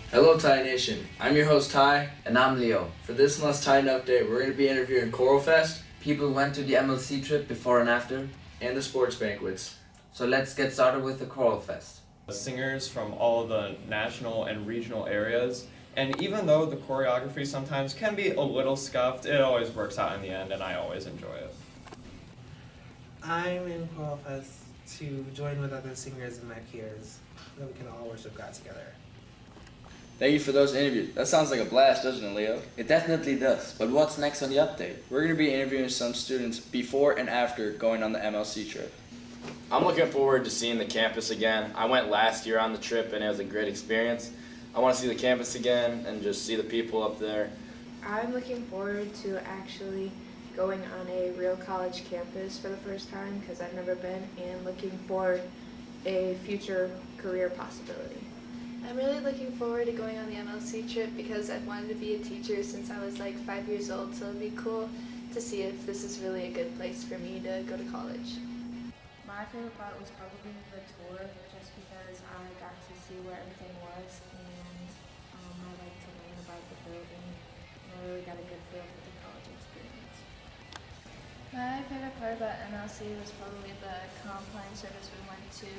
Hello Ty Nation, I'm your host Ty. And I'm Leo. For this month's Titan Update, we're going to be interviewing Choral Fest People went to the MLC trip before and after. and the sports banquets. So let's get started with the Choral Fest. Singers from all of the national and regional areas. And even though the choreography sometimes can be a little scuffed, it always works out in the end and I always enjoy it. I'm in Choral Fest to join with other singers and my peers so that we can all worship God together. Thank you for those interviews. That sounds like a blast, doesn't it, Leo? It definitely does. But what's next on the update? We're going to be interviewing some students before and after going on the MLC trip. I'm looking forward to seeing the campus again. I went last year on the trip and it was a great experience. I want to see the campus again and just see the people up there. I'm looking forward to actually going on a real college campus for the first time because I've never been, and looking for a future career possibility. I'm really looking forward to going on the MLC trip because I've wanted to be a teacher since I was like 5 years old, so it'd be cool to see if this is really a good place for me to go to college. My favorite part was probably the tour, just because I got to see where everything was, and I like to learn about the building, and I really got a good feel for the college experience. My favorite part about MLC was probably the compline service we went to.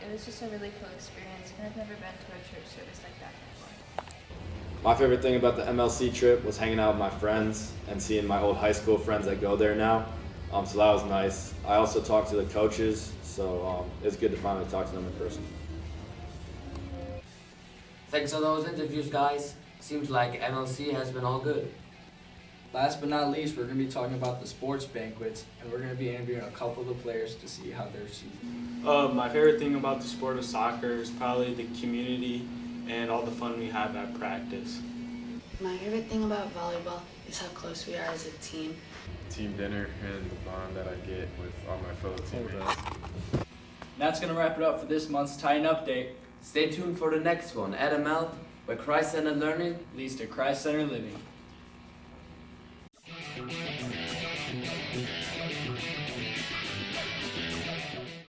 It was just a really cool experience, and I've never been to a church service like that before. My favorite thing about the MLC trip was hanging out with my friends and seeing my old high school friends that go there now. So that was nice. I also talked to the coaches, so it was good to finally talk to them in person. Thanks for those interviews, guys. Seems like MLC has been all good. Last but not least, we're going to be talking about the sports banquets, and we're going to be interviewing a couple of the players to see how their season. My favorite thing about the sport of soccer is probably the community and all the fun we have at practice. My favorite thing about volleyball is how close we are as a team. Team dinner and the bond that I get with all my fellow teammates. That's going to wrap it up for this month's Titan Update. Stay tuned for the next one at ML, where Christ-centered learning Leads to Christ-centered living.